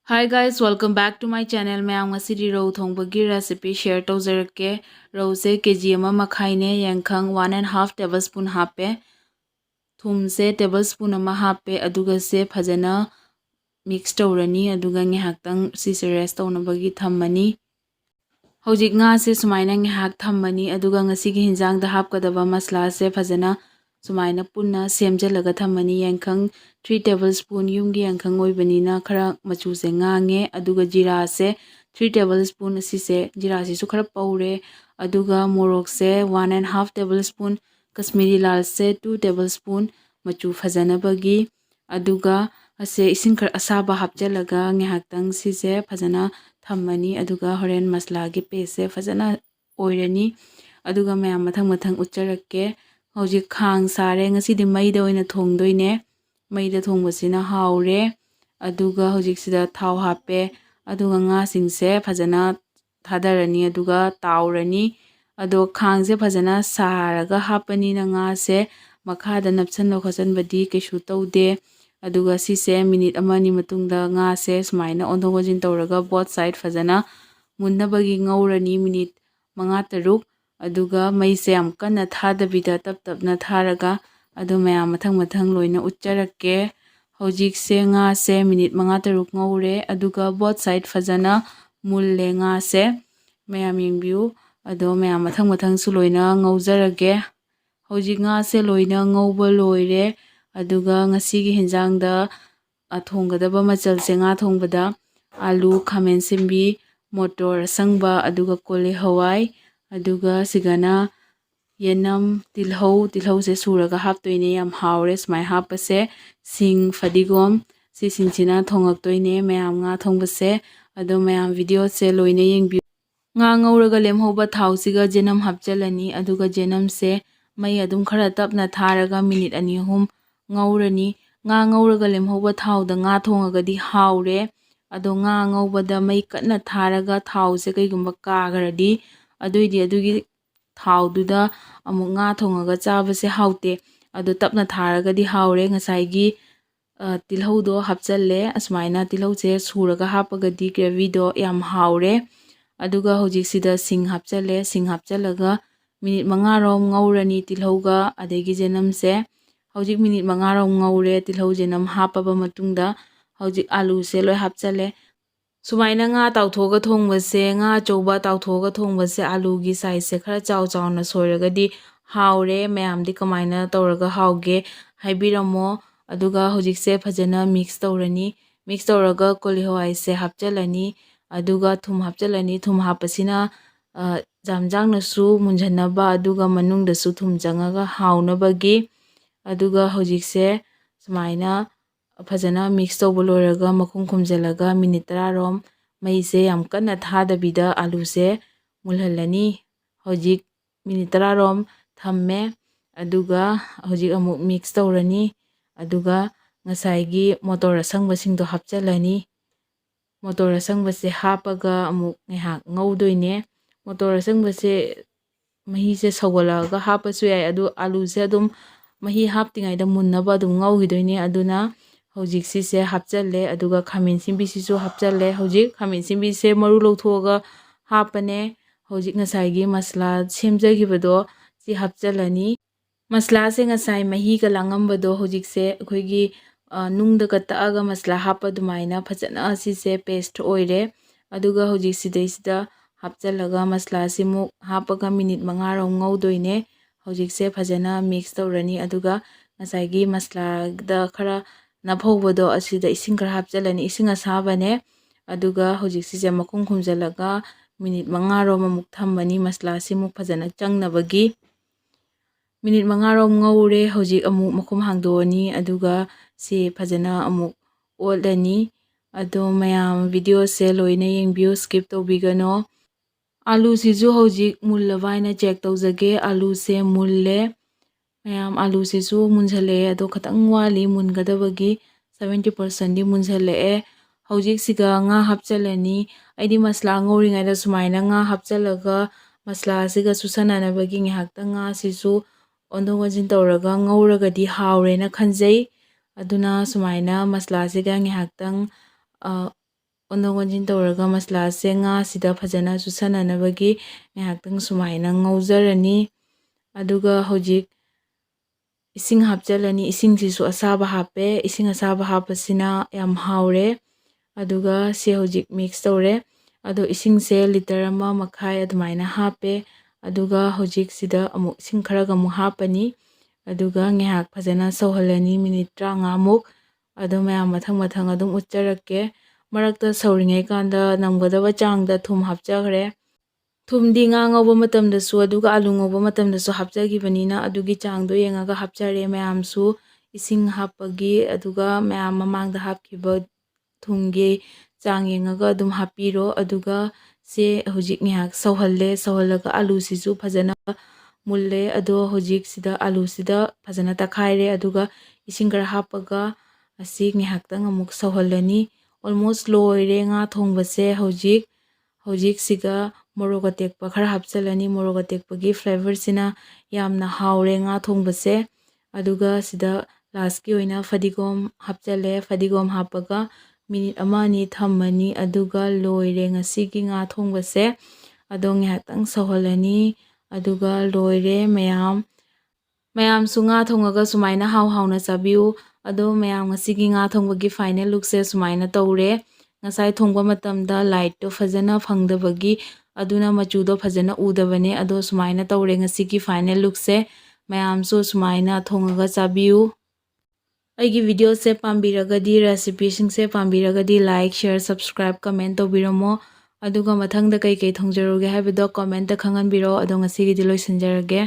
Hi guys, welcome back to my channel. Mayam ngasidi rohu thongbagi recipe share tawjarake. Rohu se kg ama makhai ne yankhang 1.5 tablespoon hape. Thum se tablespoon ama hape aduga se phajana mix tawrani aduga ngehaktang sise rest tawnabagi thammani. Hojik nga se sumaina ngehak thammani aduga ngasigi hinjang da hapkadaba masala se phajana sumaina punna semjalaga thammani yankhang 3 tablespoon yumgi yankhang oibanina khara machu se ngange aduga jira se 3 tablespoon asise jira si su khara paure aduga morok se 1.5 tablespoon kashmiri lal se 2 tablespoon machu phajana bagi aduga ase ising khara asaba hapjalaga ngehaktang sise phajana thammani aduga horen masala gi paste phajana oirani aduga mayam mathang mathang ucharake hojik khang sare ngasidi maida oina thongdoine maida thongbasina haure aduga hojik sida thau hape aduga nga singse phajana thadarani aduga taurani ado khangse phajana saraga hapani na nga se makhada napchan lo khachan badi kesu taude aduga sise minute amani matungda nga se sumaina ondhogojin tawraga both side phajana munnabagi ngaurani minute manga taruk aduga maise am kanna thadabida tap tapna tharaga adu mayam mathang mathang loina ucharake hojik se nga se minute manga taruk ngaure aduga both side phajana mulle nga se mayam yengbiu ado mayam mathang mathang su loina ngaujarage hojik nga se loina ngauba loire aduga ngasigi hinjangda athonggadaba machal se nga thongbada alu khamen simbi motor sangba aduga kole hawai aduga sigana yenam tilhau se suraga haptoine yam haure smai hapase sing fadigom si singchina thongaktoine mayam nga thongbase ado mayam video se loine yengbi nga ngauraga lemhoba thausiga jenam hapchalani aduga jenam se mai adum khara tapna tharaga minute ani hum ngaurani nga ngauraga lemhoba thauda nga thongagadi haure ado nga ngaubada mai kanna tharaga thause kaigumba kagaradi aduidi adugi thaududa amuk nga thongaga chabase haute ado tapna tharagadi haure ngasaigi tilhaudo hapchalle asmaina tilhause suraga hapagadi gravy do yam haure aduga hojik sida sing hapchalaga minute manga rom ngaurani tilhauga adegi jenam se hojik minute manga rom ngaure tilhau jenam hapaba matungda hojik alu se loi hapchale sumaina nga tawthoga thongbase nga chouba tawthoga thongbase alu gi size se khara chaw chawna soiragadi haure mayamdi kamaina tawraga hauge haibiramo aduga hojik se phajana mix tawraga kolihawai se hapchalani aduga thum hapchalani thum hapasina jamjang su munjanaba aduga manung da su thum jangaga haunabagi aduga hojik se sumaina phajana mix tawba loiraga makhum khumjalaga minute 10 rom mai se yam kanna thadabida alu se mulhalani hojik minute 10 rom thamme aduga hojik amuk mix tawrani aduga ngasaigi motor asangba singdo hapchalani motor asangba se hapaga amuk ngehak ngaudoine motor asangba se mahi se sawalaga hapasu yai adu alu se adum mahi haptingaida munnaba adum ngaugidoine aduna hojik sise hapchalle aduga khamin simbi sisu hapchalle hojik khamin simbi se maru lawthoga hapane hojik ngasaigi masala semjagibado si hapchalani masala se ngasai mahi ka langambado hojik se akhoi nungda ka taaga masala hapa dumaina phajana sise paste oire aduga hojik sida hapchalaga masala simu hapaga minute manga rom ngaudoine hojik se phajana mix tawrani aduga ngasaigi masala da khara naphobado asida ising khara hapchalani ising asabane aduga hojik sise makhum khumjalaga minute manga rom amuk thammani masala simu phajana changnabagi minute manga rom ngaure hojik amuk makhum hangdoni aduga si phajana amuk olani ado mayam video se loina yengbiu skip tawbigano alu sisu hojik mullabaina check tawjage alu se mulle mayam alu sisu munjhale ado khatang wali mungadabagi 70% di munjhale hojik siga nga hapchalani aidi masala ngauringaida sumaina nga hapchalaga masala siga susananabagi ngehakta nga sisu ondhogojin tawraga ngauragadi haurena khanjai aduna sumaina masala siga ngehaktang ꯑꯣꯟꯊꯣꯛ ꯑꯣꯟꯁꯤꯟ ꯇꯧꯔꯒ ꯃꯁꯂꯥꯁꯦ ꯉꯥꯁꯤꯗ ꯐꯖꯅ ꯆꯨꯁꯟꯅꯅꯕꯒꯤ ꯉꯥꯏꯍꯥꯛꯇꯪ ꯁꯨꯃꯥꯏꯅ ꯉꯧꯖꯔꯅꯤ꯫ ꯑꯗꯨꯒ ꯍꯧꯖꯤꯛ ꯏꯁꯤꯡ ꯍꯥꯞꯆꯤꯜꯂꯅꯤ꯫ ꯏꯁꯤꯡꯁꯤꯁꯨ ꯑꯁꯥꯕ ꯍꯥꯞꯄꯦ꯫ ꯏꯁꯤꯡ ꯑꯁꯥꯕ ꯍꯥꯞꯄꯁꯤꯅ ꯌꯥꯝ ꯍꯥꯎꯔꯦ꯫ ꯑꯗꯨꯒ ꯁꯤ ꯍꯧꯖꯤꯛ ꯃꯤꯛꯁ ꯇꯧꯔꯦ꯫ ꯑꯗꯣ ꯏꯁꯤꯡꯁꯦ ꯂꯤꯇꯔ 1.5 ꯑꯗꯨꯃꯥꯏꯅ ꯍꯥꯞꯄꯦ꯫ ꯑꯗꯨꯒ ꯍꯧꯖꯤꯛ ꯁꯤꯗ ꯑꯃꯨꯛ ꯏꯁꯤꯡ ꯈꯔꯒ ꯑꯃꯨꯛ ꯍꯥꯞꯄꯅꯤ꯫ ꯑꯗꯨꯒ ꯉꯥꯏꯍꯥꯛ ꯐꯖꯅ ꯁꯧꯍꯜꯂꯅꯤ ꯃꯤꯅꯤꯠ 35ꯃꯨꯛ꯫ ꯑꯗꯣ ꯃꯌꯥꯝ ꯃꯊꯪ ꯃꯊꯪ ꯑꯗꯨꯝ ꯎꯠꯆꯔꯛꯀꯦ꯫ ꯃꯔꯛꯇ ꯁꯧꯔꯤꯉꯩ ꯀꯥꯟꯗ ꯅꯝꯒꯗꯕ ꯆꯥꯡꯗ ꯊꯨꯝ ꯍꯥꯞꯆꯈ꯭ꯔꯦ꯫ ꯊꯨꯝꯗꯤ ꯉꯥ ꯉꯧꯕ ꯃꯇꯝꯗꯁꯨ ꯑꯗꯨꯒ ꯑꯂꯨ ꯉꯧꯕ ꯃꯇꯝꯗꯁꯨ ꯍꯥꯞꯆꯈꯤꯕꯅꯤꯅ ꯑꯗꯨꯒꯤ ꯆꯥꯡꯗꯣ ꯌꯦꯡꯉꯒ ꯍꯥꯞꯆꯔꯦ꯫ ꯃꯌꯥꯝꯁꯨ ꯏꯁꯤꯡ ꯍꯥꯞꯄꯒꯤ ꯑꯗꯨꯒ ꯃꯌꯥꯝ ꯃꯃꯥꯡꯗ ꯍꯥꯞꯈꯤꯕ ꯊꯨꯝꯒꯤ ꯆꯥꯡ ꯌꯦꯡꯉꯒ ꯑꯗꯨꯝ ꯍꯥꯞꯄꯤꯔꯣ꯫ ꯑꯗꯨꯒ ꯁꯦ ꯍꯧꯖꯤꯛ ꯉꯥꯏꯍꯥꯛ ꯁꯧꯍꯜꯂꯦ꯫ ꯁꯧꯍꯜꯂꯒ ꯑꯂꯨꯁꯤꯁꯨ ꯐꯖꯅ ꯃꯨꯜꯂꯦ꯫ ꯑꯗꯣ ꯍꯧꯖꯤꯛ ꯁꯤꯗ ꯑꯂꯨꯁꯤꯗ ꯐꯖꯅ ꯇꯛꯈꯥꯏꯔꯦ꯫ ꯑꯗꯨꯒ ꯏꯁꯤꯡ ꯈꯔ ꯍꯥꯞꯄꯒ ꯑꯁꯤ ꯉꯥꯏꯍꯥꯛꯇꯪ ꯑꯃꯨꯛ ꯁꯧꯍꯜꯂꯅꯤ꯫ ꯑꯣꯜꯃꯣꯁ ꯂꯣꯏꯔꯦ ꯉꯥ ꯊꯣꯡꯕꯁꯦ ꯍꯧꯖꯤꯛ ꯁꯤꯒ ꯃꯣꯔꯣꯛ ꯑꯇꯦꯛꯄ ꯈꯔ ꯍꯥꯞꯆꯤꯜꯂꯅꯤ꯫ ꯃꯣꯔꯣꯛ ꯑꯇꯦꯛꯄꯒꯤ ꯐ꯭ꯂꯦꯚꯔꯁꯤꯅ ꯌꯥꯝꯅ ꯍꯥꯎꯔꯦ ꯉꯥ ꯊꯣꯡꯕꯁꯦ꯫ ꯑꯗꯨꯒ ꯁꯤꯗ ꯂꯥꯁꯀꯤ ꯑꯣꯏꯅ ꯐꯗꯤꯒꯣꯝ ꯍꯥꯞꯆꯜꯂꯦ꯫ ꯐꯗꯤꯒꯣꯝ ꯍꯥꯞꯄꯒ ꯃꯤꯅꯤꯠ 1-2 ꯊꯝꯃꯅꯤ꯫ ꯑꯗꯨꯒ ꯂꯣꯏꯔꯦ ꯉꯁꯤꯒꯤ ꯉꯥ ꯊꯣꯡꯕꯁꯦ꯫ ꯑꯗꯣ ꯉꯥꯏꯍꯥꯛꯇꯪ ꯁꯧꯍꯜꯂꯅꯤ꯫ ꯑꯗꯨꯒ ꯂꯣꯏꯔꯦ ꯃꯌꯥꯝꯁꯨ ꯉꯥ ꯊꯣꯡꯉꯒ ꯁꯨꯃꯥꯏꯅ ꯍꯥꯎꯅ ꯆꯥꯕꯤꯌꯨ꯫ ꯑꯗꯣ ꯃꯌꯥꯝ ꯉꯁꯤꯒꯤ ꯉꯥ ꯊꯣꯡꯕꯒꯤ ꯐꯥꯏꯅꯦꯜ ꯂꯨꯛꯁꯦ ꯁꯨꯃꯥꯏꯅ ꯇꯧꯔꯦ꯫ ꯉꯁꯥꯏ ꯊꯣꯡꯕ ꯃꯇꯝꯗ ꯂꯥꯏꯠꯇꯣ ꯐꯖꯅ ꯐꯪꯗꯕꯒꯤ ꯑꯗꯨꯅ ꯃꯆꯨꯗꯣ ꯐꯖꯅ ꯎꯗꯕꯅꯦ꯫ ꯑꯗꯣ ꯁꯨꯃꯥꯏꯅ ꯇꯧꯔꯦ ꯉꯁꯤꯒꯤ ꯐꯥꯏꯅꯦꯜ ꯂꯨꯛꯁꯦ꯫ ꯃꯌꯥꯝꯁꯨ ꯁꯨꯃꯥꯏꯅ ꯊꯣꯡꯉꯒ ꯆꯥꯕꯤꯌꯨ꯫ ꯑꯩꯒꯤ ꯚꯤꯗꯤꯑꯣꯁꯦ ꯄꯥꯝꯕꯤꯔꯒꯗꯤ, ꯔꯦꯁꯤꯄꯤꯁꯤꯡꯁꯦ ꯄꯥꯝꯕꯤꯔꯒꯗꯤ ꯂꯥꯏꯛ, ꯁꯤꯌꯔ, ꯁꯕꯁꯀ꯭ꯔꯥꯏꯕ, ꯀꯃꯦꯟ ꯇꯧꯕꯤꯔꯝꯃꯣ꯫ ꯑꯗꯨꯒ ꯃꯊꯪꯗ ꯀꯩꯀꯩ ꯊꯣꯡꯖꯔꯨꯒꯦ ꯍꯥꯏꯕꯗꯣ ꯀꯣꯃꯦꯟꯇ ꯈꯪꯍꯟꯕꯤꯔꯛꯑꯣ꯫ ꯑꯗꯣ ꯉꯁꯤꯒꯤꯗꯤ ꯂꯣꯏꯁꯤꯟꯖꯔꯒꯦ꯫